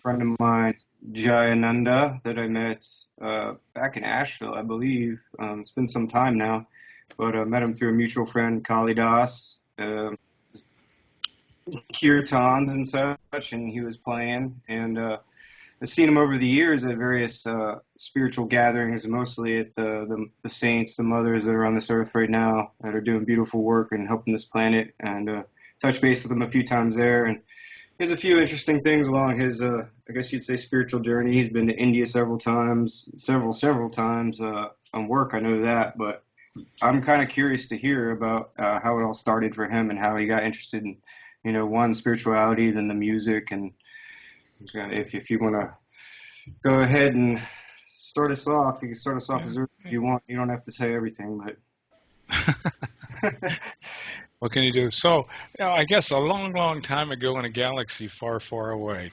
friend of mine, Jayananda, that I met back in Asheville, I believe. It's been some time now, but I met him through a mutual friend, Kalidas, kirtans and such, and he was playing. And I've seen him over the years at various spiritual gatherings, mostly at the saints, the mothers that are on this earth right now that are doing beautiful work and helping this planet. And touched base with him a few times there. And he has a few interesting things along his, I guess you'd say, spiritual journey. He's been to India several times, several times on work. I know that, but I'm kind of curious to hear about how it all started for him and how he got interested in, one, spirituality, then the music. And if you want to go ahead and start us off, you can start us off as early as you want. You don't have to say everything, but. What can you do? So, I guess a long time ago in a galaxy far, far away,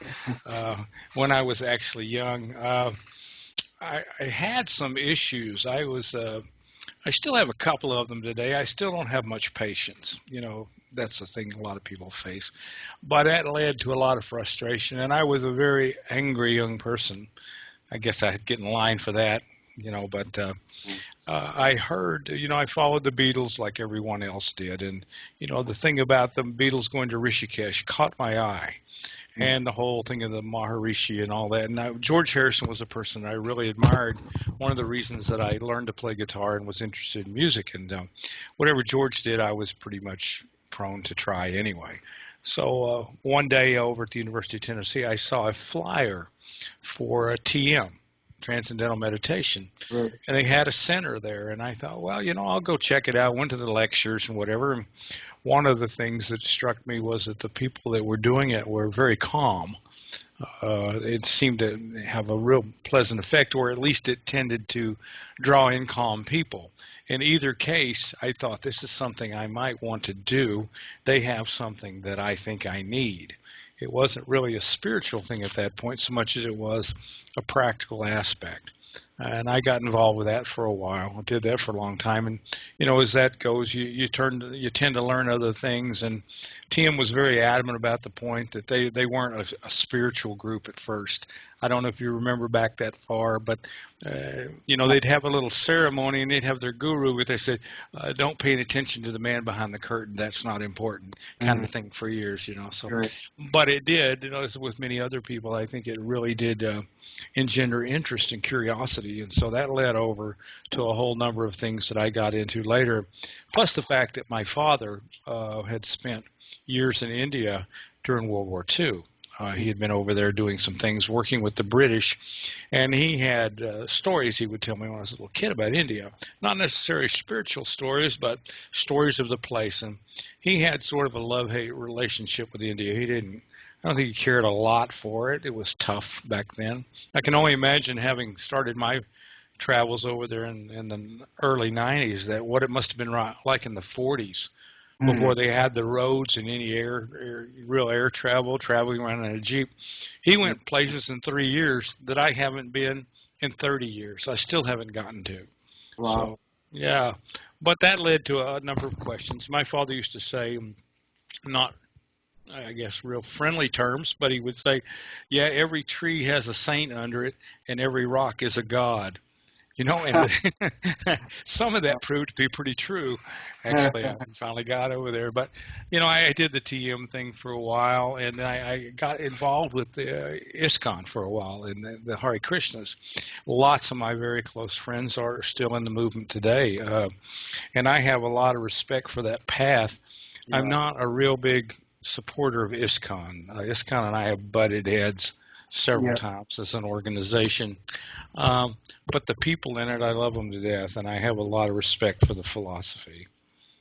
when I was actually young, I had some issues. I still have a couple of them today. I still don't have much patience. That's the thing a lot of people face. But that led to a lot of frustration, and I was a very angry young person. I guess I had get in line for that, but I heard, I followed the Beatles like everyone else did. And, the thing about the Beatles going to Rishikesh caught my eye. And the whole thing of the Maharishi and all that. And George Harrison was a person I really admired. One of the reasons that I learned to play guitar and was interested in music. And whatever George did, I was pretty much prone to try anyway. So one day over at the University of Tennessee, I saw a flyer for a TM. Transcendental Meditation, Right. And they had a center there, and I thought, well, I'll go check it out. Went to the lectures and whatever, and one of the things that struck me was that the people that were doing it were very calm. It seemed to have a real pleasant effect, or at least it tended to draw in calm people. In either case, I thought this is something I might want to do. They have something that I think I need. It wasn't really a spiritual thing at that point so much as it was a practical aspect. And I got involved with that for a while. I did that for a long time. And, as that goes, you tend to learn other things. And TM was very adamant about the point that they weren't a spiritual group at first. I don't know if you remember back that far, but, they'd have a little ceremony and they'd have their guru, but they said, don't pay any attention to the man behind the curtain. That's not important, kind of thing for years, So, Right. But it did, as with many other people, I think it really did engender interest and curiosity. And so that led over to a whole number of things that I got into later, plus the fact that my father had spent years in India during World War II. He had been over there doing some things, working with the British, and he had stories he would tell me when I was a little kid about India. Not necessarily spiritual stories, but stories of the place. And he had sort of a love-hate relationship with India. I don't think he cared a lot for it. It was tough back then. I can only imagine, having started my travels over there in the early 90s, that what it must have been like in the 40s, before they had the roads and any real air traveling around in a Jeep. He went places in 3 years that I haven't been in 30 years. I still haven't gotten to. Wow. So, yeah. But that led to a number of questions. My father used to say, not, I guess, real friendly terms, but he would say, yeah, every tree has a saint under it, and every rock is a god. And some of that proved to be pretty true. Actually, I finally got over there. But, I did the TM thing for a while, and I got involved with the ISKCON for a while, and the Hare Krishnas. Lots of my very close friends are still in the movement today, and I have a lot of respect for that path. Yeah. I'm not a real big supporter of ISKCON. ISKCON and I have butted heads several times as an organization. But the people in it, I love them to death, and I have a lot of respect for the philosophy.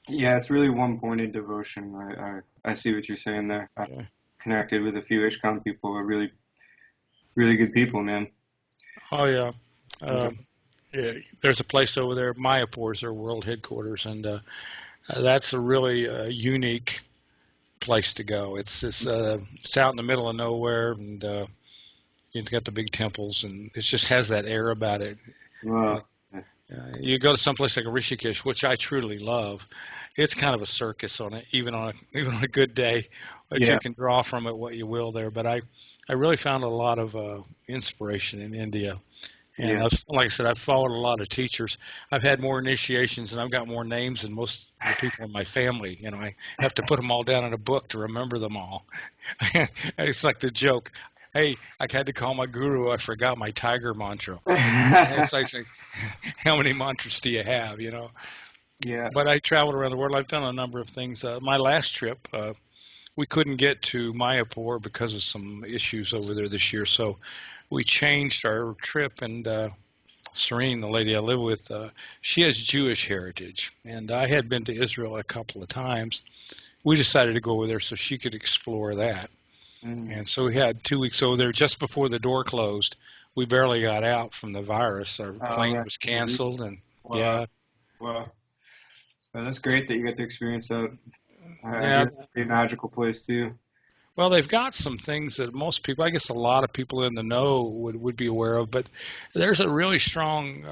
Yeah, it's really one-pointed devotion. I see what you're saying there. I connected with a few ISKCON people who are really, really good people, man. Oh, yeah. Yeah. There's a place over there, Mayapur is their world headquarters, and that's a really unique place to go. It's out in the middle of nowhere, and you've got the big temples, and it just has that air about it. Wow. You go to someplace like a Rishikesh, which I truly love. It's kind of a circus on it, even on a good day. But you can draw from it what you will there. But I really found a lot of inspiration in India. And Yeah. like I said, I've followed a lot of teachers. I've had more initiations, and I've got more names than most of the people in my family. I have to put them all down in a book to remember them all. It's like the joke. Hey, I had to call my guru. I forgot my tiger mantra. It's like saying, how many mantras do you have? Yeah. But I traveled around the world. I've done a number of things. My last trip, we couldn't get to Mayapur because of some issues over there this year, so we changed our trip. And Serene, the lady I live with, she has Jewish heritage, and I had been to Israel a couple of times. We decided to go over there so she could explore that. Mm. And so we had 2 weeks over there. Just before the door closed, we barely got out from the virus. Our Oh, plane right. was canceled, and Wow. yeah, Wow. Well, that's great that you get to experience that. I yeah. hear it's a pretty magical place too. Well, they've got some things that most people, I guess a lot of people in the know would be aware of, but there's a really strong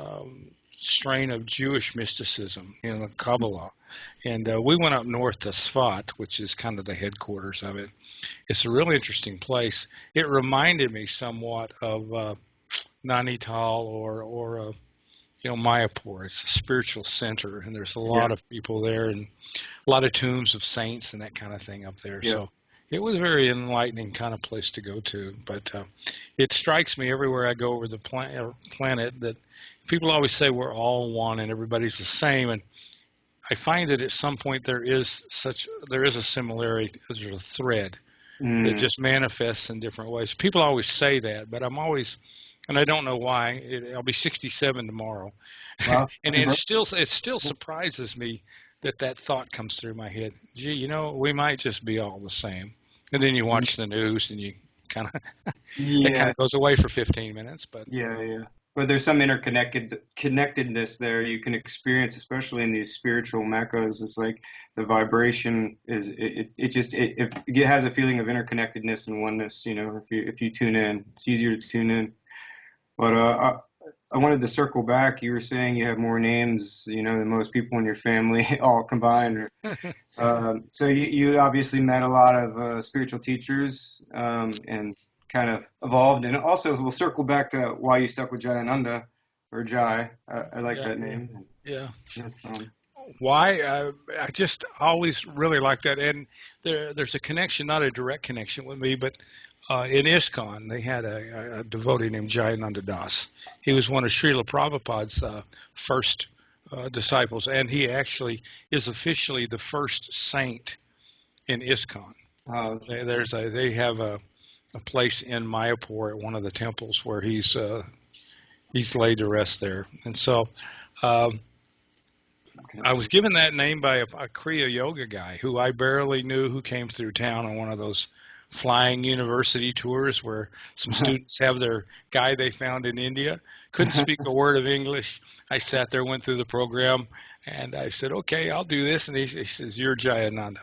strain of Jewish mysticism in the Kabbalah. And we went up north to Sfat, which is kind of the headquarters of it. It's a really interesting place. It reminded me somewhat of Nainital or Mayapur. It's a spiritual center, and there's a Yeah. lot of people there, and a lot of tombs of saints and that kind of thing up there. Yeah. So it was a very enlightening kind of place to go to. But it strikes me everywhere I go over the planet that people always say we're all one and everybody's the same. And I find that at some point there is a similarity, there's a thread that Mm. just manifests in different ways. People always say that, but and I don't know why. I'll be 67 tomorrow, Wow. and Happy birthday. it still surprises me that thought comes through my head. Gee, we might just be all the same. And then you watch the news, and you kind of that kind Yeah. of goes away for 15 minutes. But Yeah. Yeah. But there's some connectedness there you can experience, especially in these spiritual meccas. It's like the vibration is it has a feeling of interconnectedness and oneness. If you tune in, it's easier to tune in. But I wanted to circle back. You were saying you have more names, than most people in your family all combined. So you obviously met a lot of spiritual teachers and kind of evolved. And also, we'll circle back to why you stuck with Jayananda or Jai. I like yeah, that name. yeah. That's Why? I just always really like that. And there's a connection, not a direct connection with me, but in ISKCON, they had a devotee named Jayananda Das. He was one of Srila Prabhupada's first disciples, and he actually is officially the first saint in ISKCON. okay. They have a place in Mayapur at one of the temples where he's laid to rest there. And so um, I was given that name by a Kriya Yoga guy who I barely knew, who came through town on one of those flying university tours where some students have their guy they found in India. Couldn't speak a word of English. I sat there, went through the program, and I said, okay, I'll do this. And he says, you're Jayananda.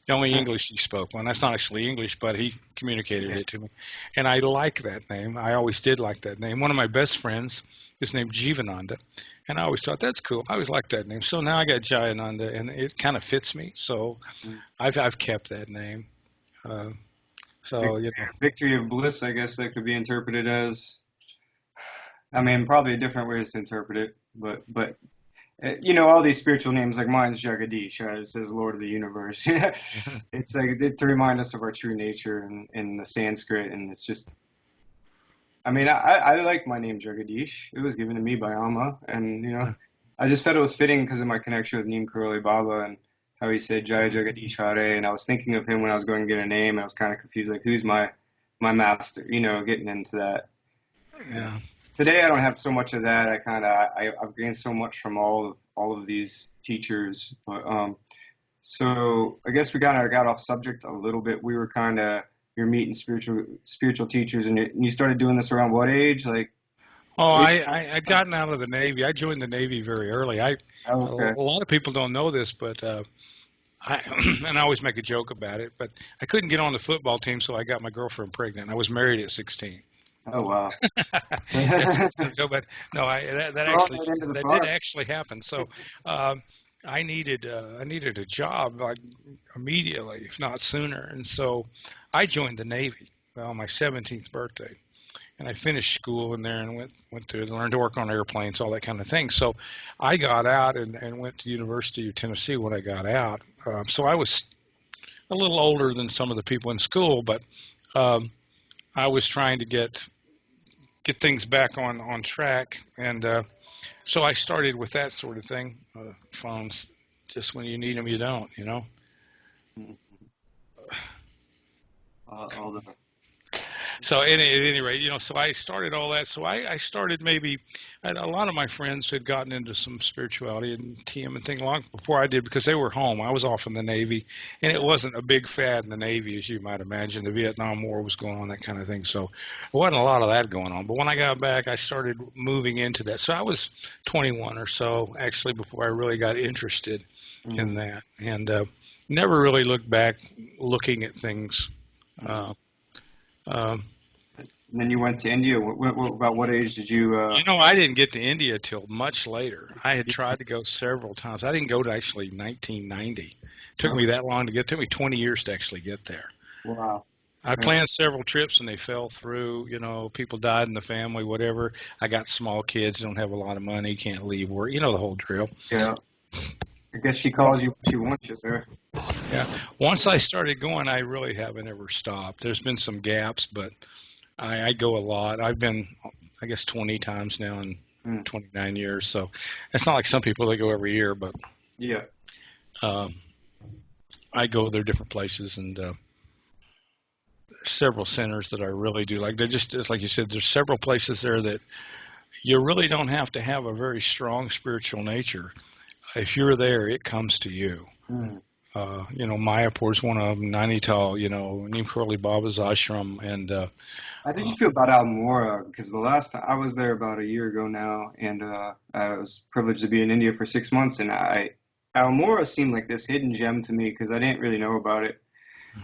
The only English he spoke. Well, that's not actually English, but he communicated Yeah. it to me. And I like that name. I always did like that name. One of my best friends is named Jivananda. And I always thought that's cool. I always liked that name. So now I got Jayananda, and it kind of fits me. So I've kept that name. Uh, so you know, Victory of bliss, I guess that could be interpreted as. I mean, probably different ways to interpret it, but all these spiritual names, like mine's Jagadish, it says Lord of the Universe. It's like to remind us of our true nature in the Sanskrit, and it's just. I mean, I like my name Jagadish. It was given to me by Amma, and I just felt it was fitting because of my connection with Neem Karoli Baba and how he said Jaya Jagadish Hare, and I was thinking of him when I was going to get a name. I was kind of confused, like who's my master? Getting into that. yeah. Today I don't have so much of that. I've gained so much from all of these teachers. But so I guess we kind of got off subject a little bit. We were kind of you're meeting spiritual teachers, and you started doing this around what age? Like Oh, basic. I'd gotten out of the Navy. I joined the Navy very early. A Okay. lot of people don't know this, but I and I always make a joke about it. But I couldn't get on the football team, so I got my girlfriend pregnant. I was married at 16. Oh wow. That's a joke, but no, Throwing that into the that did fire. actually happen. So um, I needed a job like immediately, if not sooner, and so I joined the Navy. well, my 17th birthday. And I finished school in there and went to learn to work on airplanes, all that kind of thing. So I got out and went to the University of Tennessee when I got out. So I was a little older than some of the people in school, but um, I was trying to get things back on track. And so I started with that sort of thing. Phones, just when you need them, you don't, you know. All the So at any rate, so I started all that. So I started maybe, a lot of my friends had gotten into some spirituality and TM and things long before I did because they were home. I was off in the Navy, and it wasn't a big fad in the Navy, as you might imagine. The Vietnam War was going on, that kind of thing. So there wasn't a lot of that going on. But when I got back, I started moving into that. So I was 21 or so, actually, before I really got interested in that. And never really looked back looking at things. Um, And then you went to India. About what age did you? I didn't get to India till much later. I had tried to go several times. I didn't go to actually 1990. It took me that long to get. It took me 20 years to actually get there. Wow. I planned several trips and they fell through. People died in the family, whatever. I got small kids, don't have a lot of money, can't leave work. You know the whole drill. Yeah. I guess she calls you when she wants you there. Yeah. Once I started going, I really haven't ever stopped. There's been some gaps, but I go a lot. I've been, I guess, 20 times now in 29 years. So it's not like some people that go every year, but Yeah. I go there different places and several centers that I really do like. It's like you said, there's several places there that you really don't have to have a very strong spiritual nature. If you're there, it comes to you. Mayapur is one of them, Nainital, Neem Karoli Baba's ashram, and How did you feel about Almora? Because the last time I was there about a year ago now, and I was privileged to be in India for 6 months, and Almora seemed like this hidden gem to me because I didn't really know about it.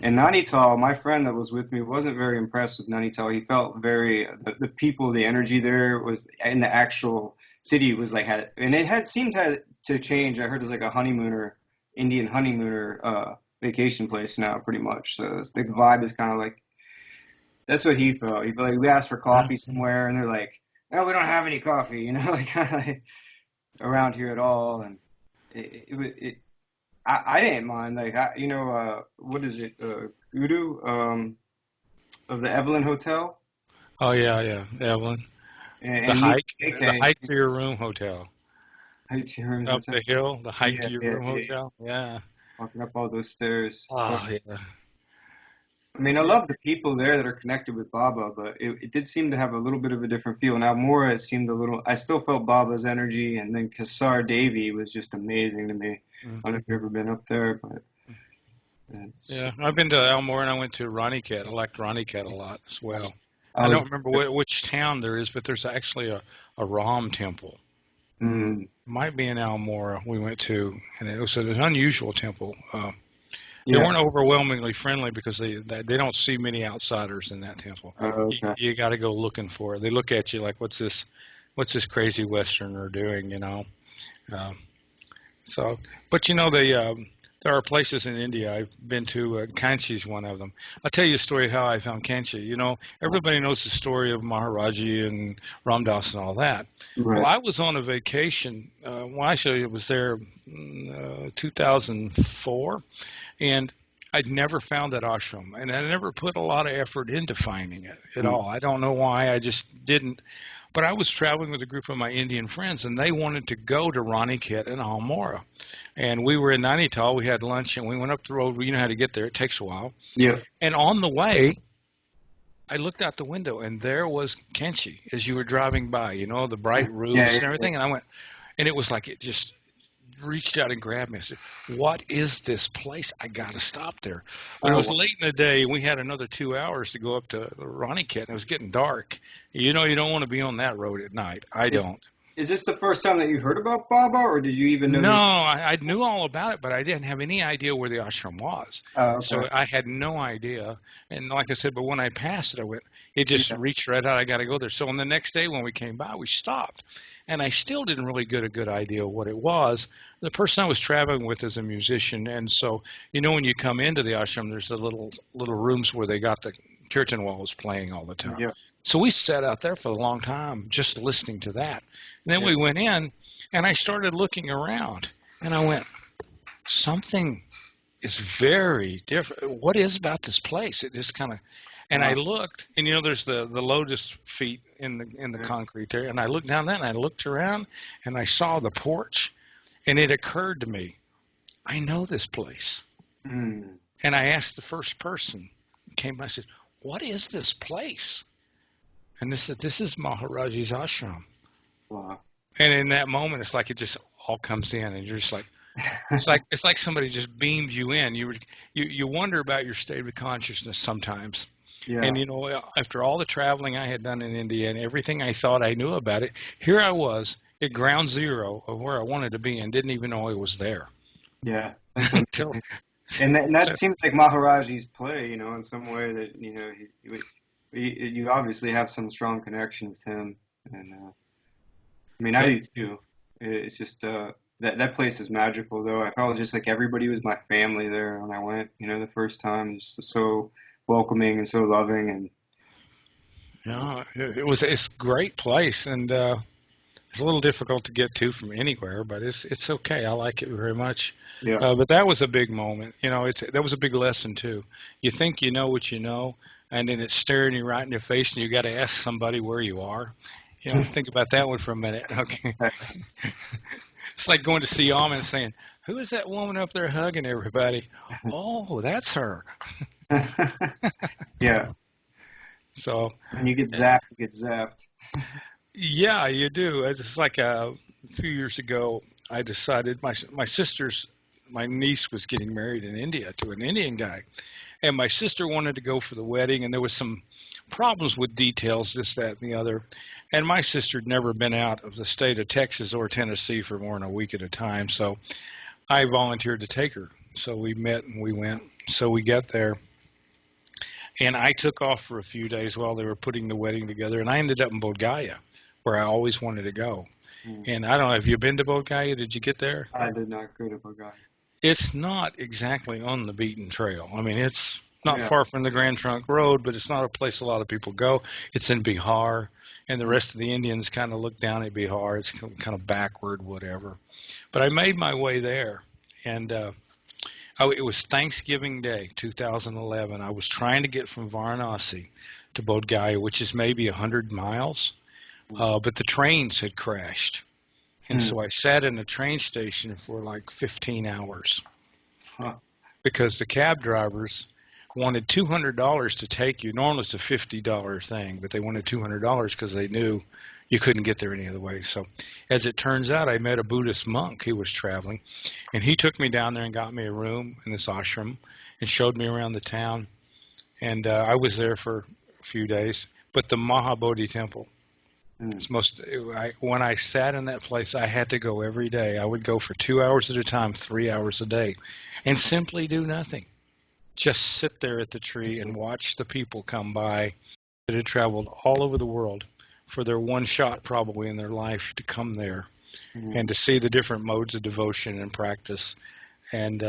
And Nainital, my friend that was with me wasn't very impressed with Nainital. He felt the people, the energy there was in the actual city was like and it had seemed to change. I heard it was like a Indian honeymooner vacation place now, pretty much. So the vibe is kind of like that's what he felt. He felt like we asked for coffee somewhere, and they're like, "No, we don't have any coffee," like kind of like around here at all. And I didn't mind. Like, what is it? Udu of the Evelyn Hotel. Oh yeah, Evelyn. And the hike to your room hotel. Hike to your room Up hotel. the hill, the hike to your room hotel. Yeah. Walking up all those stairs. Oh yeah. I mean, I love the people there that are connected with Baba, but it did seem to have a little bit of a different feel. Now, Almora, it seemed I still felt Baba's energy, and then Kasar Devi was just amazing to me. I don't know if you've ever been up there, but yeah, I've been to Almora and I went to Raniket. I liked Raniket a lot as well. I don't remember which town there is, but there's actually a Ram temple. Might be in Almora we went to, and it was an unusual temple. They weren't overwhelmingly friendly because they don't see many outsiders in that temple. Okay. You got to go looking for it. They look at you like, what's this crazy Westerner doing, But there are places in India I've been to. Kanchi's one of them. I'll tell you a story of how I found Kanchi. Everybody knows the story of Maharaji and Ramdas and all that. Right. Well, I was on a vacation. It was there 2004, and I'd never found that ashram, and I never put a lot of effort into finding it at all. I don't know why. I just didn't. But I was traveling with a group of my Indian friends, and they wanted to go to Raniket and Almora. And we were in Nainital. We had lunch, and we went up the road. You know how to get there. It takes a while. Yeah. And on the way, I looked out the window, and there was Kanchi as you were driving by, the bright roofs and everything. And I went, and it was like it just reached out and grabbed me. I said, "What is this place? I got to stop there." But it was late in the day. We had another 2 hours to go up to Raniket, and it was getting dark. You don't want to be on that road at night. I don't. Is this the first time that you heard about Baba, or did you even know? No, I knew all about it, but I didn't have any idea where the ashram was. Okay. So I had no idea. And like I said, but when I passed it, it just reached right out. I got to go there. So on the next day when we came by, we stopped. And I still didn't really get a good idea of what it was. The person I was traveling with is a musician. And so, when you come into the ashram, there's the little rooms where they got the Kirtanwal was playing all the time. Yeah. So we sat out there for a long time just listening to that. And then Yeah. we went in, and I started looking around, and I went, something is very different. What is about this place? It just kind of, and I Wow. looked, and there's the lotus feet in the Yeah. concrete there, and I looked down there, and I looked around, and I saw the porch, and it occurred to me, I know this place. Mm. And I asked the first person, came, I said, what is this place? And they said, this is Maharaji's ashram. Wow. And in that moment, it's like it just all comes in, and you're just like, it's like somebody just beamed you in. You wonder about your state of consciousness sometimes. Yeah. And after all the traveling I had done in India and everything I thought I knew about it, here I was at ground zero of where I wanted to be and didn't even know I was there. Yeah. That's Until amazing. And that so, seems like Maharaji's play, in some way that you obviously have some strong connection with him, and I mean I but do too. It's just that place is magical, though. I felt just like everybody was my family there when I went, the first time. Just so welcoming and so loving, and it's a great place, and it's a little difficult to get to from anywhere, but it's okay. I like it very much. yeah, But that was a big moment. That was a big lesson too. You think you know what you know, and then it's staring you right in your face, and you got to ask somebody where you are. Think about that one for a minute. Okay, it's like going to see Alma and saying, "Who is that woman up there hugging everybody?" Oh, that's her. yeah. So, When you get zapped, you get zapped. yeah, you do. It's like a few years ago, I decided my niece was getting married in India to an Indian guy, and my sister wanted to go for the wedding, and there was some problems with details, this, that, and the other. And my sister had never been out of the state of Texas or Tennessee for more than a week at a time, so I volunteered to take her. So we met and we went. So we got there, and I took off for a few days while they were putting the wedding together, and I ended up in Bodh Gaya, where I always wanted to go. Mm. And I don't know, have you been to Bodh Gaya? Did you get there? I did not go to Bogota. It's not exactly on the beaten trail. I mean, it's not Yeah, far from the Grand Trunk Road, but it's not a place a lot of people go. It's in Bihar, and the rest of the Indians kind of look down at Bihar. It's kind of backward, whatever. But I made my way there, and it was Thanksgiving Day, 2011. I was trying to get from Varanasi to Bodh Gaya, which is maybe 100 miles, but the trains had crashed. And mm. so I sat in a train station for like 15 hours Huh. because the cab drivers wanted $200 to take you. Normally it's a $50 thing, but they wanted $200 because they knew you couldn't get there any other way. So as it turns out, I met a Buddhist monk who was traveling, and he took me down there and got me a room in this ashram and showed me around the town. And I was there for a few days. But the Mahabodhi temple, Mm. when I sat in that place, I had to go every day. I would go for 2 hours at a time, 3 hours a day, and simply do nothing. Just sit there at the tree and watch the people come by that had traveled all over the world for their one shot probably in their life to come there Mm. and to see the different modes of devotion and practice, and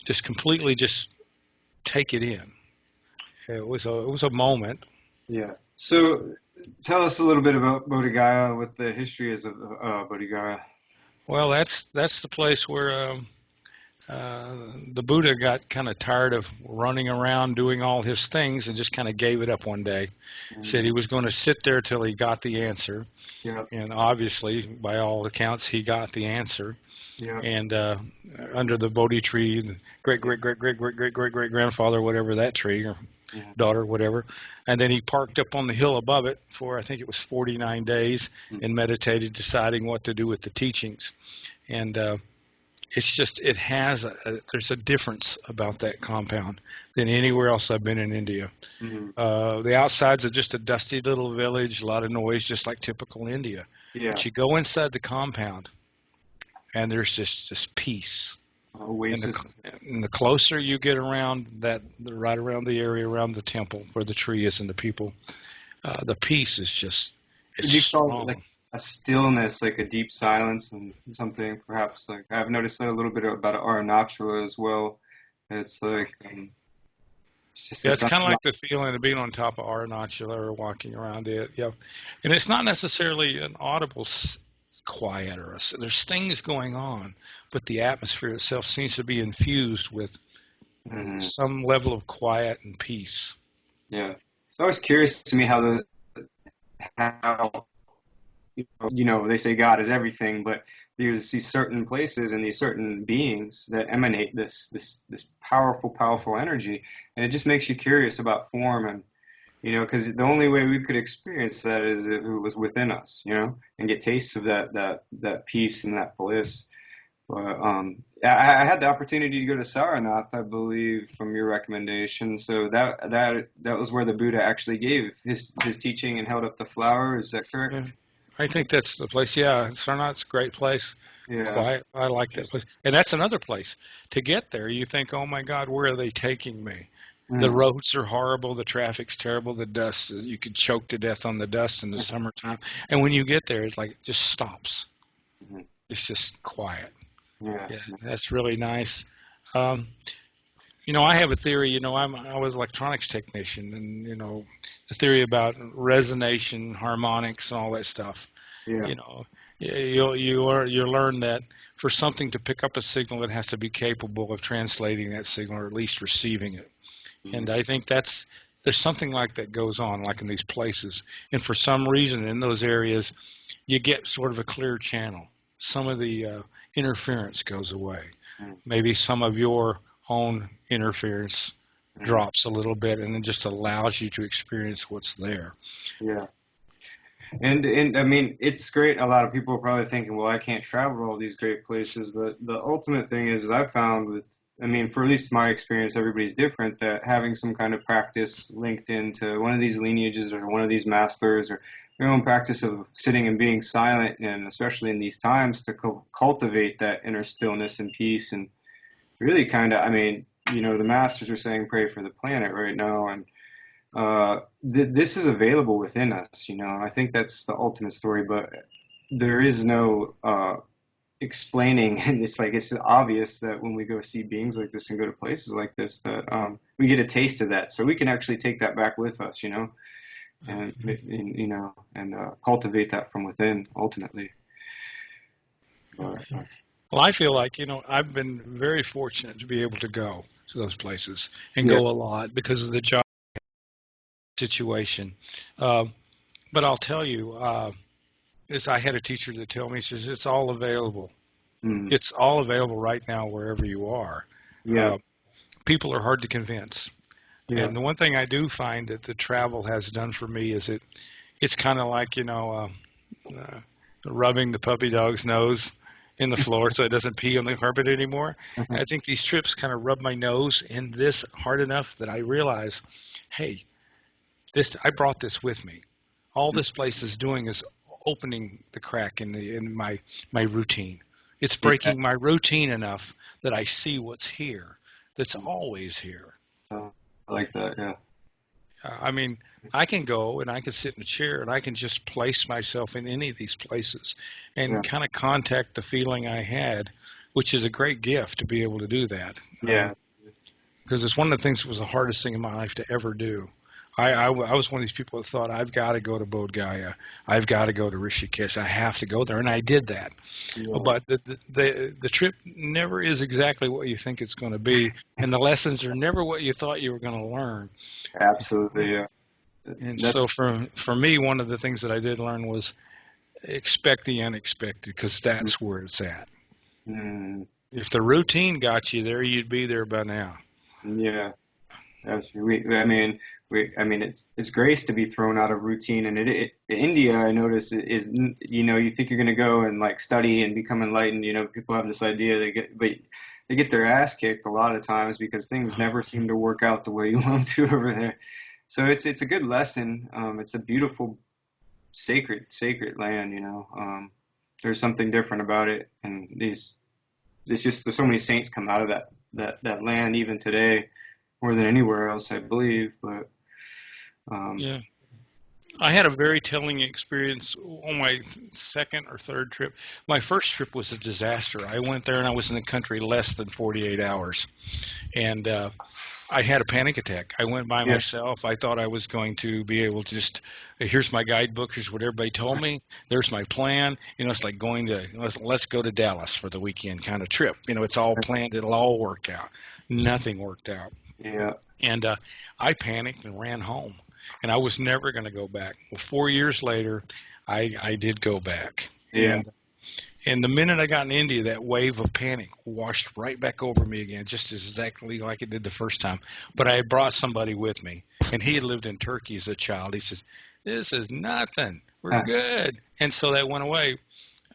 just completely just take it in. It was a moment. Yeah. So tell us a little bit about Bodh Gaya, what the history is of Bodh Gaya. Well, that's the place where the Buddha got kind of tired of running around doing all his things and just kind of gave it up one day. Mm. Said he was going to sit there till he got the answer, Yeah. and obviously, by all accounts, he got the answer. Yeah. And under the Bodhi tree, the great great great great great great great great grandfather, whatever that tree, or Yeah. daughter, whatever. And then he parked up on the hill above it for I think it was 49 days Mm. and meditated, deciding what to do with the teachings. And there's a difference about that compound than anywhere else I've been in India. Mm. The outside's are just a dusty little village, a lot of noise, just like typical India. Yeah. But you go inside the compound, and there's just this peace. And Oasis. the closer you get around right around the area around the temple where the tree is and the people, the peace is just Would it's you call it strong. like a stillness, like a deep silence, and something perhaps like I've noticed that a little bit about Arunachala as well. It's like It's just Yeah, a it's sun. kind of like the feeling of being on top of Arunachala or walking around it. Yeah, and it's not necessarily an audible quiet or there's things going on, but the atmosphere itself seems to be infused with Mhm. some level of quiet and peace. Yeah. It's always curious to me how they say God is everything, but there's these certain places and these certain beings that emanate this powerful energy, and it just makes you curious about form and because the only way we could experience that is if it was within us, and get tastes of that peace and that bliss. But I had the opportunity to go to Saranath, I believe, from your recommendation. So that was where the Buddha actually gave his teaching and held up the flower. Is that correct? Yeah, I think that's the place. Yeah, Sarnath's a great place. Yeah. Quiet. I like that place. And that's another place. To get there, you think, oh my God, where are they taking me? The Mm. roads are horrible. The traffic's terrible. The dust, you could choke to death on the dust in the summertime. And when you get there, it's like it just stops. Mhm. It's just quiet. Yeah. Yeah, that's really nice. Um, I have a theory. I was an electronics technician, and the theory about resonation, harmonics, and all that stuff. Yeah. You know, you learn that for something to pick up a signal, it has to be capable of translating that signal, or at least receiving it. Mhm. And I think there's something like that goes on, like in these places. And for some reason, in those areas, you get sort of a clear channel. Some of the interference goes away. Mhm. Maybe some of your own interference Mhm. drops a little bit, and it just allows you to experience what's there. Yeah. And I mean, it's great. A lot of people are probably thinking, well, I can't travel to all these great places, but the ultimate thing is I found I mean, for at least my experience, everybody's different, that having some kind of practice linked into one of these lineages or one of these masters or your own practice of sitting and being silent, and especially in these times to cultivate that inner stillness and peace and really kind of, I mean, the masters are saying pray for the planet right now, and this is available within us. I think that's the ultimate story, but there is no explaining, and it's like it's obvious that when we go see beings like this and go to places like this, that we get a taste of that, so we can actually take that back with us, and cultivate that from within ultimately. But Well, I feel like, I've been very fortunate to be able to go to those places and yeah. go a lot because of the job situation. Uh, but I'll tell you, I had a teacher that tell me, he says, it's all available. Mm, It's all available right now wherever you are. yeah. Uh, People are hard to convince. Yeah. And the one thing I do find that the travel has done for me is it's kind of like, uh, rubbing the puppy dog's nose in the floor so it doesn't pee on the carpet anymore. And I think these trips kind of rub my nose in this hard enough that I realize, hey, I brought this with me. All this place is doing is opening the crack in my routine. It's Yeah. breaking my routine enough that I see what's here. That's always here. I like that. Yeah. I mean, I can go and I can sit in a chair and I can just place myself in any of these places and Yeah. kind of contact the feeling I had, which is a great gift to be able to do that. Yeah. Because it's one of the things that was the hardest thing in my life to ever do. I was one of these people that thought, I've got to go to Bodh Gaya. I've got to go to Rishikesh. I have to go there. And I did that. Yeah. But the trip never is exactly what you think it's going to be. And the lessons are never what you thought you were going to learn. Absolutely. Yeah. And so That's. for me, one of the things that I did learn was expect the unexpected, because that's where it's at. Mm, If the routine got you there, you'd be there by now. yeah. I mean, it's grace to be thrown out of routine, and India, I notice, you think you're going to go and like study and become enlightened. People have this idea but they get their ass kicked a lot of times because things never seem to work out the way you want them to over there. So it's a good lesson. It's a beautiful, sacred land. There's something different about it, and there's so many saints come out of that land even today, more than anywhere else, I believe. But um, Yeah. I had a very telling experience on my second or third trip. My first trip was a disaster. I went there and I was in the country less than 48 hours. And I had a panic attack. I went by Yeah. myself. I thought I was going to be able to just, here's my guidebook. Here's what everybody told me. There's my plan. It's like going to, let's go to Dallas for the weekend kind of trip. It's all planned. It'll all work out. Nothing worked out. Yeah. And I panicked and ran home. And I was never going to go back. Well, 4 years later, I did go back. Yeah. And the minute I got in India, that wave of panic washed right back over me again, just exactly like it did the first time. But I had brought somebody with me, and he had lived in Turkey as a child. He says, "This is nothing. We're good." And so that went away.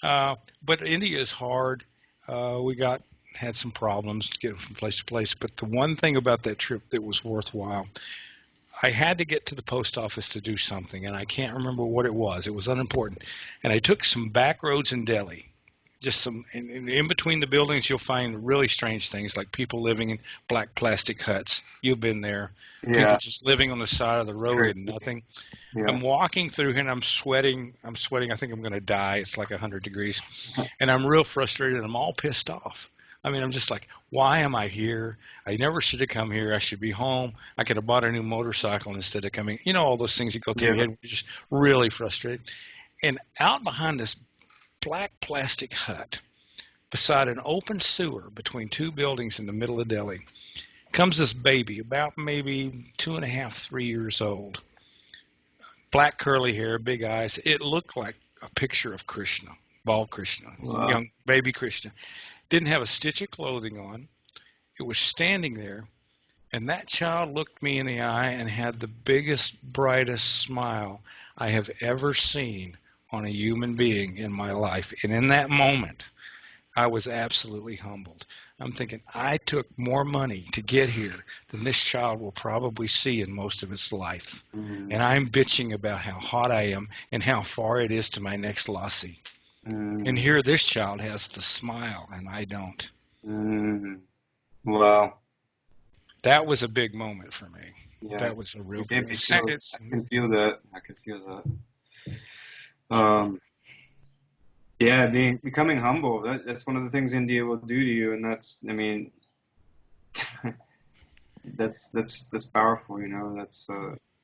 But India is hard. Had some problems to get from place to place. But the one thing about that trip that was worthwhile, I had to get to the post office to do something, and I can't remember what it was. It was unimportant. And I took some back roads in Delhi. Just some in between the buildings, you'll find really strange things like people living in black plastic huts. You've been there. People Yeah. just living on the side of the road Great. and nothing. Yeah. I'm walking through here and I'm sweating. I think I'm going to die. It's like 100 degrees. And I'm real frustrated. I'm all pissed off. I mean, I'm just like, why am I here? I never should have come here. I should be home. I could have bought a new motorcycle instead of coming. All those things that go through Yeah. your head. You're just really frustrated. And out behind this black plastic hut, beside an open sewer between two buildings in the middle of Delhi, comes this baby, about maybe 2.5, 3 years old. Black curly hair, big eyes. It looked like a picture of Krishna, bald Krishna, Wow. young baby Krishna. Didn't have a stitch of clothing on. It was standing there, and that child looked me in the eye and had the biggest, brightest smile I have ever seen on a human being in my life. And in that moment, I was absolutely humbled. I'm thinking, I took more money to get here than this child will probably see in most of its life. Mm. And I'm bitching about how hot I am and how far it is to my next lassi. And here this child has the smile, and I don't. Mm. Wow. That was a big moment for me. Yeah. That was a real It made big. me feel, I can feel that. I can feel that. Yeah, becoming humble. That's one of the things India will do to you, and I mean, that's powerful. That's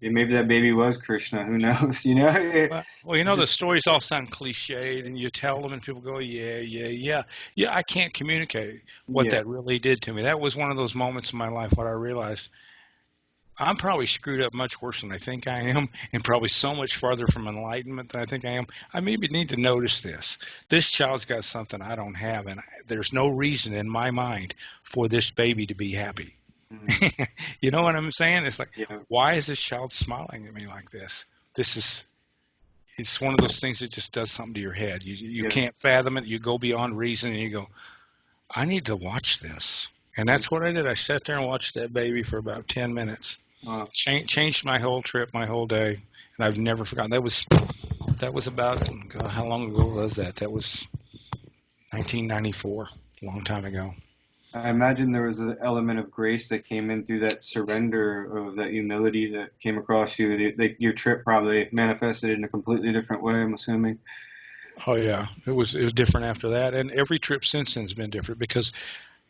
yeah, maybe that baby was Krishna. Who knows? Well, It's the just stories all sound cliched, and you tell them, and people go, "Yeah, yeah, yeah, yeah." I can't communicate what yeah, that really did to me. That was one of those moments in my life where I realized I'm probably screwed up much worse than I think I am, and probably so much farther from enlightenment than I think I am. I maybe need to notice this. This child's got something I don't have, and there's no reason in my mind for this baby to be happy. mm, You know what I'm saying? It's like, yeah, why is this child smiling at me like this? This is It's one of those things that just does something to your head. You yeah. can't fathom it. You go beyond reason, and you go, I need to watch this. And Mm, that's what I did. I sat there and watched that baby for about 10 minutes. wow. Changed my whole trip, my whole day, and I've never forgotten. That was about, God, how long ago was that? That was 1994, a long time ago. I imagine there was an element of grace that came in through that surrender of that humility that came across you. Your trip probably manifested in a completely different way, I'm assuming. Oh yeah, it was different after that, and every trip since then has been different because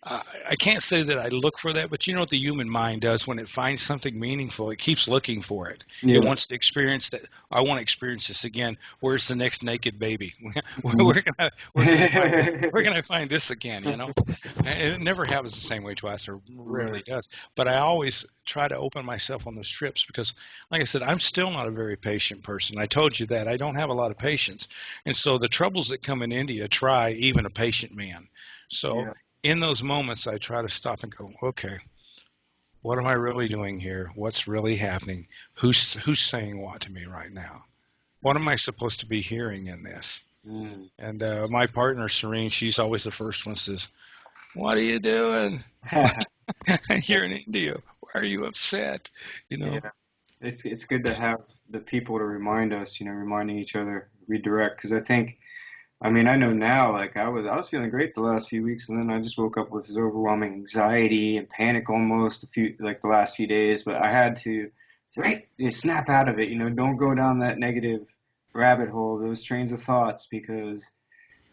I can't say that I look for that, but you know what the human mind does when it finds something meaningful, it keeps looking for it. It Yeah. wants to experience that. I want to experience this again. Where's the next naked baby? Mm. Where can I find this again? And it never happens the same way twice, or rarely Right. does. But I always try to open myself on those trips because, like I said, I'm still not a very patient person. I told you that I don't have a lot of patience, and so the troubles that come in India try even a patient man. So Yeah. in those moments, I try to stop and go, okay, what am I really doing here? What's really happening? Who's saying what to me right now? What am I supposed to be hearing in this? Mm. And my partner, Serene, she's always the first one says, what are you doing? You're in India. Why are you upset? You know? Yeah. It's good to have the people to remind us, reminding each other, redirect. Because I mean, I know now, like I was feeling great the last few weeks, and then I just woke up with this overwhelming anxiety and panic almost the last few days. But I had to, right, snap out of it. Don't go down that negative rabbit hole, those trains of thoughts, because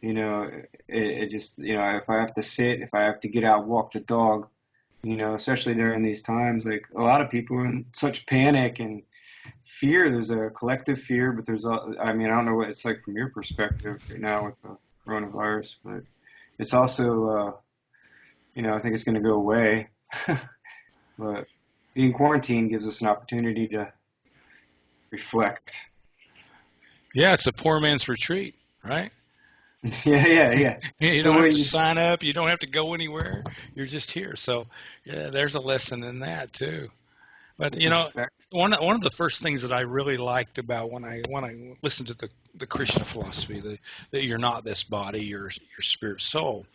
it just, if I have to sit, if I have to get out, walk the dog, especially during these times. Like a lot of people are in such panic and fear. There's a collective fear, but I mean, I don't know what it's like from your perspective right now with the coronavirus, but it's also, I think it's going to go away. But being quarantined gives us an opportunity to reflect. Yeah, it's a poor man's retreat, right? Yeah, yeah, yeah. You So don't have what to you, sign up. You don't have to go anywhere. You're just here. So, yeah, there's a lesson in that too. But the perspective. one of the first things that I really liked about when I listened to the Christian philosophy that you're not this body, your spirit, soul.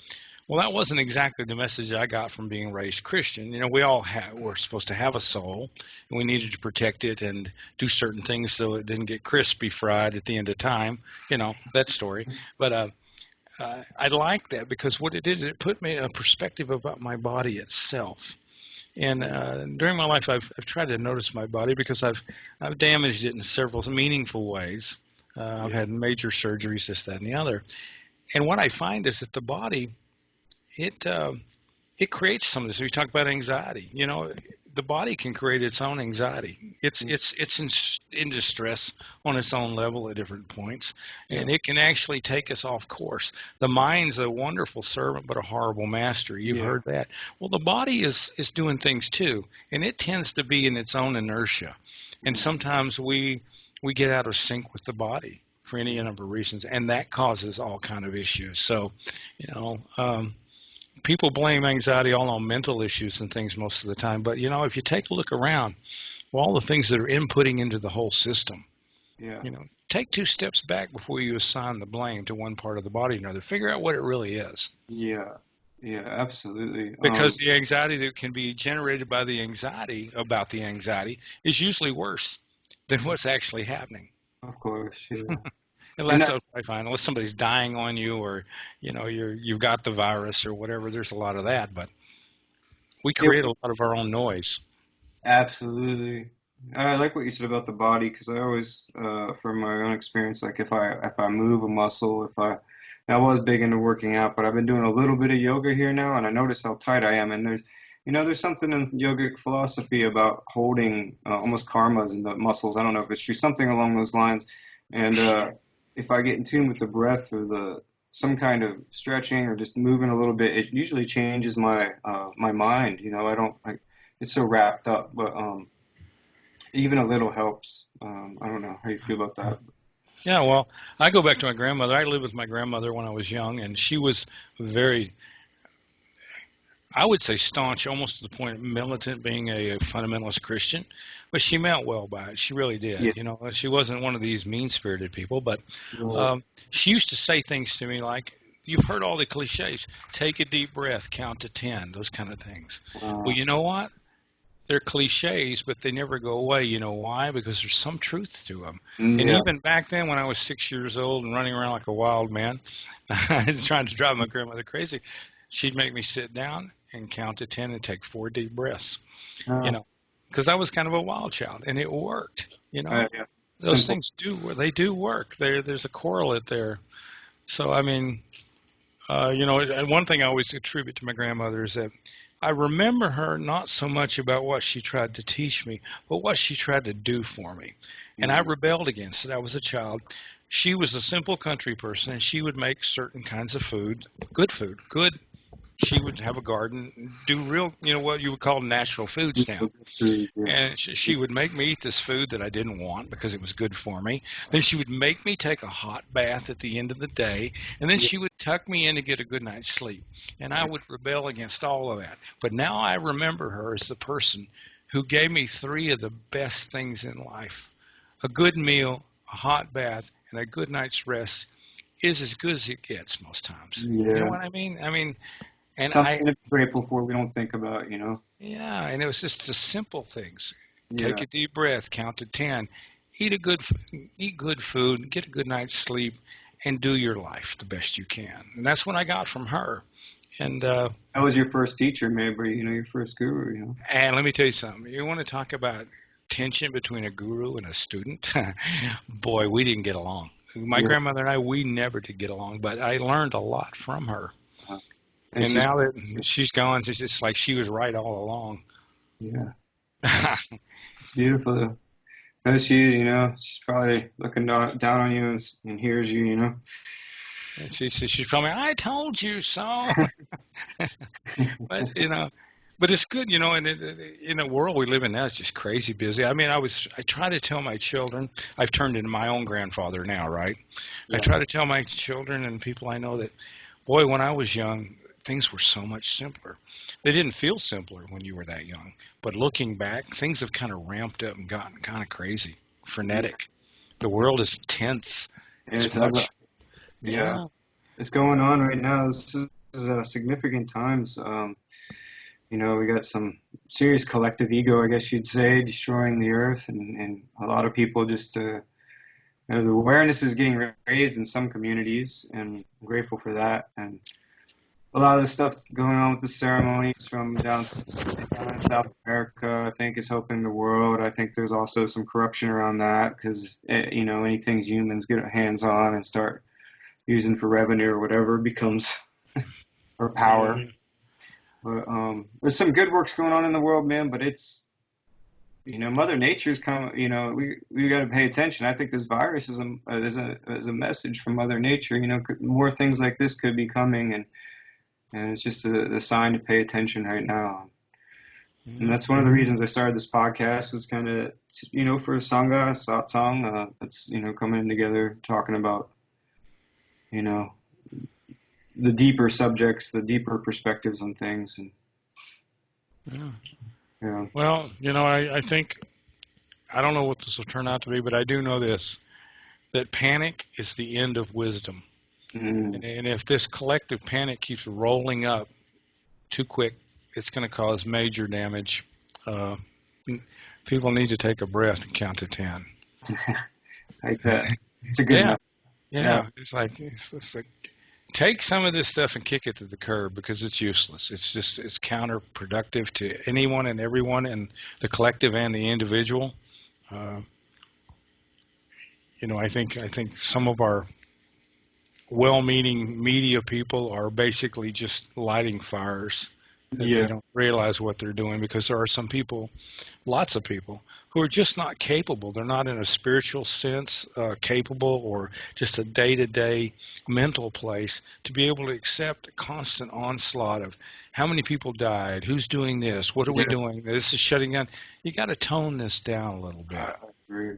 Well, that wasn't exactly the message I got from being raised Christian. We all we're supposed to have a soul, and we needed to protect it and do certain things so it didn't get crispy fried at the end of time. That story. But I like that because what it did, it put me in a perspective about my body itself. And during my life, I've tried to notice my body because I've damaged it in several meaningful ways. I've Yeah, had major surgeries, this, that, and the other. And what I find is that the body it it creates some of this. We talk about anxiety. The body can create its own anxiety. It's in distress on its own level at different points, yeah, and it can actually take us off course. The mind's a wonderful servant, but a horrible master. You've yeah, heard that. Well, the body is doing things too, and it tends to be in its own inertia, and yeah, sometimes we get out of sync with the body for any number of reasons, and that causes all kind of issues. So, you know. People blame anxiety all on mental issues and things most of the time. But if you take a look around, all the things that are inputting into the whole system, yeah, take two steps back before you assign the blame to one part of the body or another. Figure out what it really is. yeah, yeah, absolutely. Because the anxiety that can be generated by the anxiety about the anxiety is usually worse than what's actually happening. Of course, yeah. And Unless I find, unless somebody's dying on you, or you've got the virus or whatever, there's a lot of that. But we yeah, create a lot of our own noise. absolutely. I like what you said about the body because I always, from my own experience, like if I move a muscle, I was big into working out, but I've been doing a little bit of yoga here now, and I notice how tight I am. And there's something in yogic philosophy about holding almost karmas in the muscles. I don't know if it's true, something along those lines. And if I get in tune with the breath or the some kind of stretching or just moving a little bit, it usually changes my mind. I don't like it's so wrapped up, but even a little helps. I don't know how you feel about that. Yeah, well, I go back to my grandmother. I lived with my grandmother when I was young, and she was very, I would say, staunch, almost to the point of militant, being a fundamentalist Christian. But she meant well by it. She really did. Yeah, She wasn't one of these mean-spirited people, but right. she used to say things to me like, "You've heard all the cliches. Take a deep breath, count to 10, those kind of things." Well, you know what? They're cliches, but they never go away. You know why? Because there's some truth to them. And Yeah, even back then, when I was 6 years old and running around like a wild man, trying to drive my grandmother crazy, she'd make me sit down and count to 10 and take 4 deep breaths. You uh, know, because I was kind of a wild child, and it worked. yeah. Those Simple. things they do work. There's a correlate there. So I mean, and one thing I always attribute to my grandmother is that I remember her not so much about what she tried to teach me, but what she tried to do for me. And I Mm, rebelled against it. I was a child. She was a simple country person, and she would make certain kinds of food, good. She would have a garden, do real, what you would call natural foods now. yeah, And she would make me eat this food that I didn't want because it was good for me. Then she would make me take a hot bath at the end of the day. And then yeah, she would tuck me in to get a good night's sleep. And I would rebel against all of that. But now I remember her as the person who gave me three of the best things in life: a good meal, a hot bath, and a good night's rest is as good as it gets most times. You know yeah. what I mean? And I, Something to be grateful for we don't think about. yeah, and it was just the simple things. Take Yeah, a deep breath, count to 10, eat good food, get a good night's sleep, and do your life the best you can. And that's what I got from her. And that was your first teacher, maybe, your first guru. and let me tell you something. You want to talk about tension between a guru and a student? Boy, we didn't get along. My Yeah. grandmother and I, we never did get along, but I learned a lot from her. Uh, And And she's now that she's gone, it's like she was right all along. yeah, it's beautiful though. Knows she's probably looking down on you and hears you. And she's probably, I told you so. But but it's good, and in the world we live in now, it's just crazy busy. I mean, I try to tell my children, I've turned into my own grandfather now, right? I Yeah, try to tell my children and people I know that, boy, when I was young, things were so much simpler. They didn't feel simpler when you were that young, but looking back, things have kind of ramped up and gotten kind of crazy, yeah. frenetic. The world is tense. It's It's ugly. much, Yeah, yeah. it's going on right now. This is significant times. We got some serious collective ego, I guess you'd say, destroying the earth, and a lot of people just, the awareness is getting raised in some communities, and I'm grateful for that. And a lot of the stuff going on with the ceremonies from down in South America, I think, is helping the world. I think there's also some corruption around that because, anything humans get hands on and start using for revenue or whatever becomes, or power. Mhm. But there's some good works going on in the world, man. But it's Mother Nature's come. We got to pay attention. I think this virus is a message from Mother Nature. More things like this could be coming, and it's just a sign to pay attention right now. And Mhm. that's one of the reasons I started this podcast was kind of for a sangha, satsang, that's coming together, talking about you know the deeper subjects, the deeper perspectives on things, and Yeah. yeah. Well, I think I don't know what this will turn out to be, but I do know this, that panic is the end of wisdom. Mm, And if this collective panic keeps rolling up too quick, it's going to cause major damage. Uh, People need to take a breath and count to 10. like that. It's a good Yeah, message. Yeah, yeah. It's like take some of this stuff and kick it to the curb because it's useless. It's counterproductive to anyone and everyone and the collective and the individual. Uh, I think some of our well-meaning media people are basically just lighting fires that they yeah, don't realize what they're doing because there are some people, lots of people, who are just not capable. They're not in a spiritual sense capable or just a day-to-day mental place to be able to accept a constant onslaught of how many people died, who's doing this, what are we yeah. doing, this is shutting down. You got to tone this down a little I bit. agree.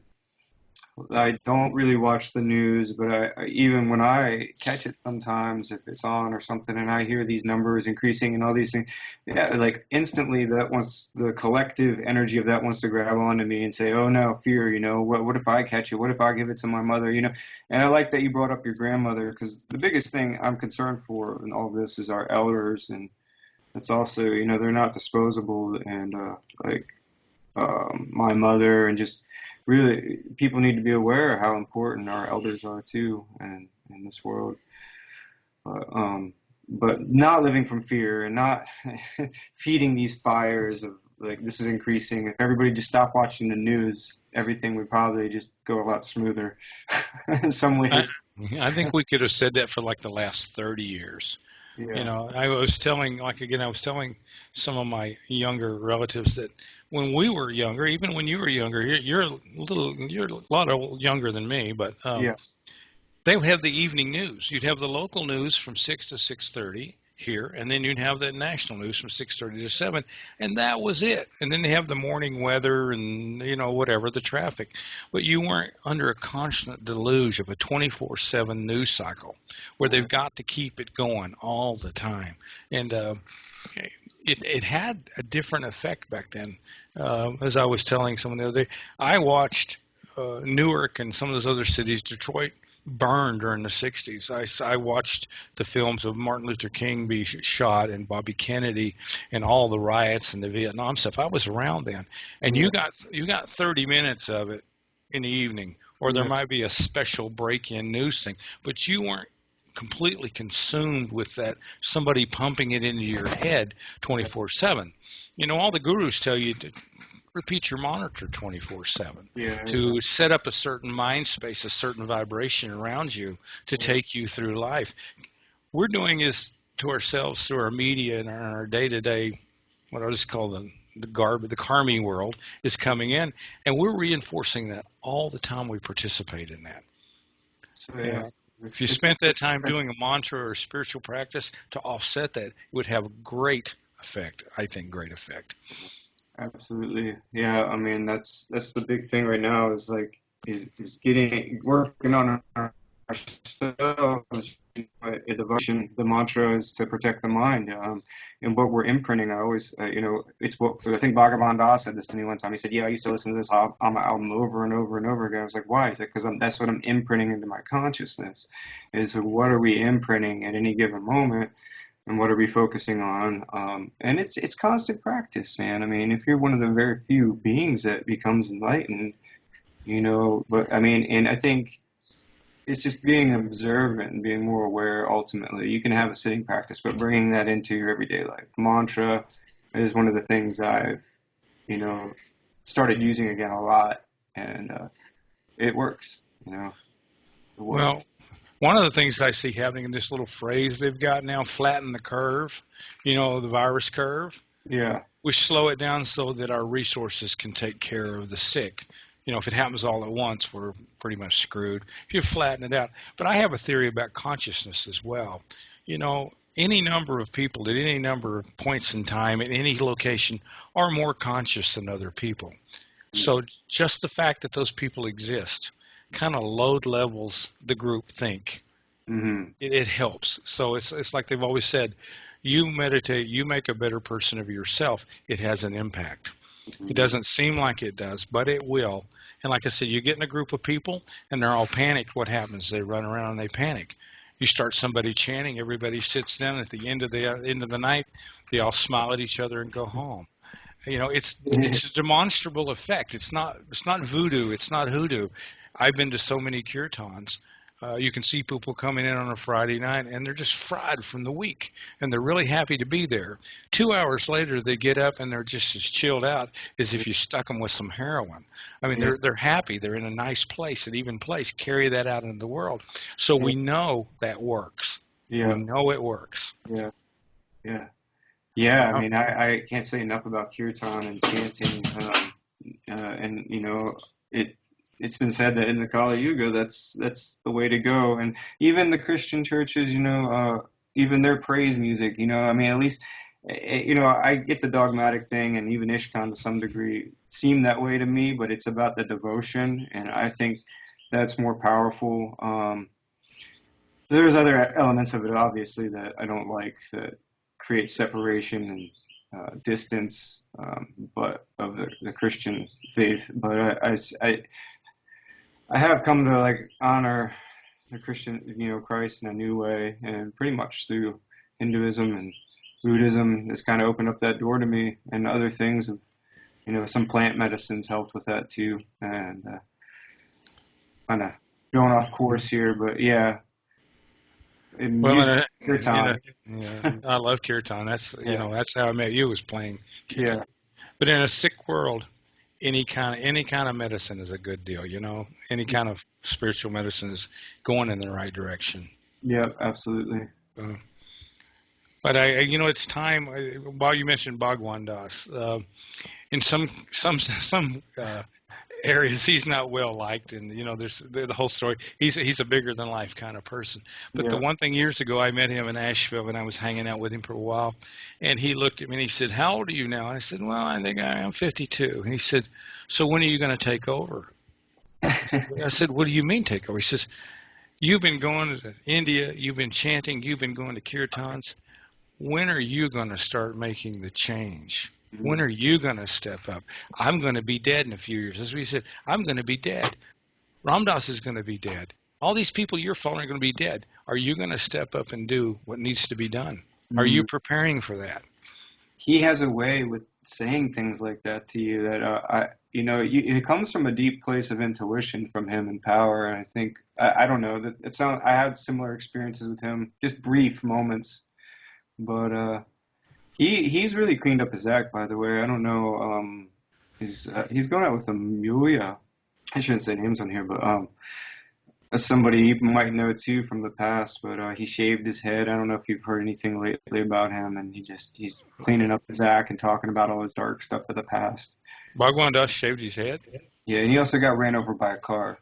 I don't really watch the news, but even when I catch it sometimes, if it's on or something, and I hear these numbers increasing and all these things, yeah, like instantly that wants the collective energy of that wants to grab onto me and say, "Oh no, fear! What if I catch it? What if I give it to my mother? And I like that you brought up your grandmother because the biggest thing I'm concerned for in all of this is our elders, and it's also, they're not disposable, and like my mother, and just really people need to be aware of how important our elders are too, and in this world. But not living from fear and not feeding these fires of like this is increasing. If everybody just stopped watching the news, everything would probably just go a lot smoother in some I, ways. I think we could have said that for like the last 30 years. Yeah, I was telling some of my younger relatives that when we were younger, even when you were younger, you're a lot younger than me, but yeah, they would have the evening news. You'd have the local news from 6 to 6:30 here, and then you'd have the national news from 6:30 to 7, and that was it. And then they have the morning weather and whatever the traffic, but you weren't under a constant deluge of a 24/7 news cycle where yeah, they've got to keep it going all the time. And it had a different effect back then. As I was telling someone the other day, I watched Newark and some of those other cities, Detroit, burned during the 60s. I watched the films of Martin Luther King be shot and Bobby Kennedy and all the riots and the Vietnam stuff. I was around then, and yeah, you got 30 minutes of it in the evening, or there yeah, might be a special break-in news thing, but you weren't completely consumed with that somebody pumping it into your head yeah, 24/7. All the gurus tell you to repeat your monitor 24/7, yeah, to set up a certain mind space, a certain vibration around you to yeah, take you through life. We're doing is to ourselves through our media and our day-to-day, what I just call the garbage, the carmy world is coming in, and we're reinforcing that all the time we participate in that. So You yeah, know, if you spent that time doing a mantra or a spiritual practice to offset that, it would have great effect. I think great effect. absolutely. Yeah, I mean that's the big thing right now is like is getting working on ourselves. The devotion, the mantra is to protect the mind, and what we're imprinting. I always, it's what I think Bhagavan Das said this to me one time. He said, "Yeah, I used to listen to this album over and over and over again." I was like, "Why?" He said, "Because that's what I'm imprinting into my consciousness. Is what are we imprinting at any given moment, and what are we focusing on?" And it's constant practice, man. I mean, if you're one of the very few beings that becomes enlightened, but I mean, and I think it's just being observant and being more aware ultimately. You can have a sitting practice, but bringing that into your everyday life. Mantra is one of the things I've, you know, started using again a lot, and it works, it works. Well, one of the things I see happening in this little phrase they've got now, flatten the curve, the virus curve. Yeah. We slow it down so that our resources can take care of the sick. If it happens all at once, we're pretty much screwed. If you flatten it out. But I have a theory about consciousness as well. Any number of people at any number of points in time in any location are more conscious than other people. So just the fact that those people exist kind of load levels the group think. Mm-hmm. It helps. So it's like they've always said, you meditate, you make a better person of yourself. It has an impact. It Mm-hmm. doesn't seem like it does, but it will. And like I said, you get in a group of people and they're all panicked. What happens? They run around and they panic. You start somebody chanting, everybody sits down. At the end of the night, they all smile at each other and go home. It's a demonstrable effect. It's not voodoo. It's not hoodoo. I've been to so many kirtans. You can see people coming in on a Friday night and they're just fried from the week and they're really happy to be there. 2 hours later, they get up and they're just as chilled out as if you stuck them with some heroin. I mean, Yeah. they're happy. They're in a nice place, an even place. Carry that out into the world. So we know that works. We Yeah. know it works. Yeah. Yeah. Yeah. I Oh, mean, I can't say enough about kirtan and chanting, and it it's been said that in the Kali Yuga, that's the way to go. And even the Christian churches, even their praise music, I mean, at least, I get the dogmatic thing, and even Ishkan to some degree seem that way to me, but it's about the devotion, and I think that's more powerful. There's other elements of it, obviously, that I don't like that create separation and distance, but of the Christian faith. But I have come to like honor the Christian, Christ in a new way, and pretty much through Hinduism and Buddhism has kind of opened up that door to me, and other things. Some plant medicines helped with that too, and kind of going off course here, but yeah, in well, music, kirtan, yeah, I love kirtan. yeah, That's how I met you, was playing yeah, kirtan. But in a sick world, any kind of medicine is a good deal. Any kind of spiritual medicine is going in the right direction. yeah, absolutely, Uh, but it's time. While you mentioned Bhagwan Das, in some areas he's not well liked, and there's the whole story. He's a bigger than life kind of person. But the yeah. one thing, years ago, I met him in Asheville and I was hanging out with him for a while, and he looked at me and he said, "How old are you now?" And I said, "Well, I think I am 52." And he said, "So when are you going to take over?" I said, "What do you mean take over?" He says, "You've been going to India, you've been chanting, you've been going to kirtans. When are you going to start making the change? When Mm, are you going to step up? I'm going to be dead in a few years." As we said, I'm going to be dead. Ramdas is going to be dead. All these people you're following are going to be dead. Are you going to step up and do what needs to be done? Are you mm. preparing for that? He has a way with saying things like that to you that it comes from a deep place of intuition from him and power. And I think I don't know that it sound. I had similar experiences with him, just brief moments, but he's really cleaned up his act. By the way, I don't know. He's going out with a Mulia. I shouldn't say names on here, but That's somebody you might know too from the past, but he shaved his head. I don't know if you've heard anything lately about him, and he's cleaning up his act and talking about all his dark stuff of the past. Bhagwan Das shaved his head. Yeah, and he also got ran over by a car.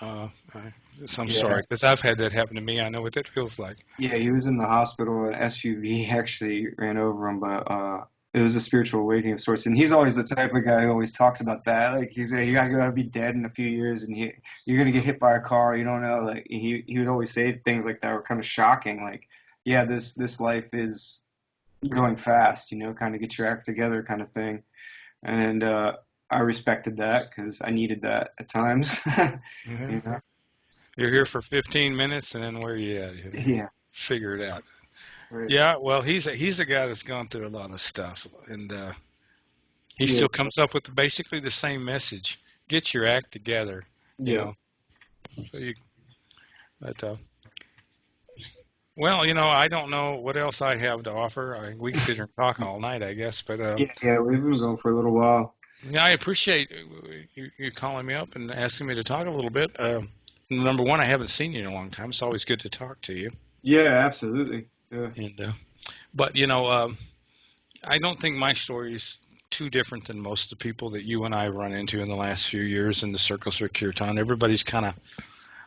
Uh, I, I'm Yeah. sorry, because I've had that happen to me. I know what that feels like. Yeah, he was in the hospital. An SUV actually ran over him, but it was a spiritual awakening of sorts. And he's always the type of guy who always talks about that. Like he's you gotta be dead in a few years, and you're gonna get hit by a car. You don't know. Like he would always say things like that were kind of shocking. Like, yeah, this life is going fast. Kind of get your act together, kind of thing. And I respected that because I needed that at times. Yeah. you know. You're here for 15 minutes, and then where are you at? Yeah. Figure it out. Right. Yeah, well, he's a guy that's gone through a lot of stuff, and he Yeah. still comes up with basically the same message: get your act together. You Yeah. know. So you, but well, I don't know what else I have to offer. We can sit here and talk all night, I guess. But Yeah. Yeah. We've been going for a little while. yeah, I appreciate you calling me up and asking me to talk a little bit. Number one, I haven't seen you in a long time. It's always good to talk to you. Yeah, absolutely. Yeah. And but I don't think my story is too different than most of the people that you and I run into in the last few years in the circles of kirtan. Everybody's kind of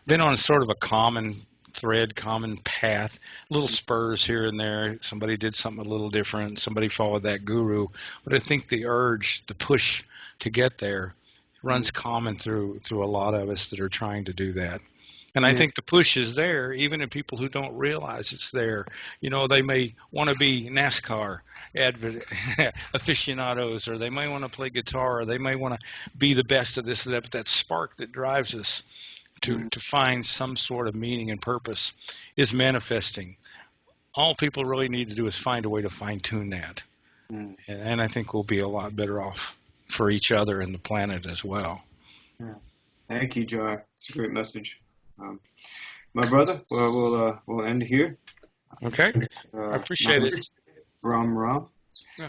been on sort of a common thread, common path, little spurs here and there. Somebody did something a little different. Somebody followed that guru. But I think the urge, the push to get there runs common through a lot of us that are trying to do that. And I Yeah. think the push is there, even in people who don't realize it's there. They may want to be NASCAR aficionados, or they may want to play guitar, or they may want to be the best of this or that. But that spark that drives us Mm, to find some sort of meaning and purpose is manifesting. All people really need to do is find a way to fine tune that. mm, And I think we'll be a lot better off for each other and the planet as well. yeah. Thank you, Joy. It's a great message. Um, my brother, well, we'll end here. Okay? I appreciate it. Namaste. Ram Ram. I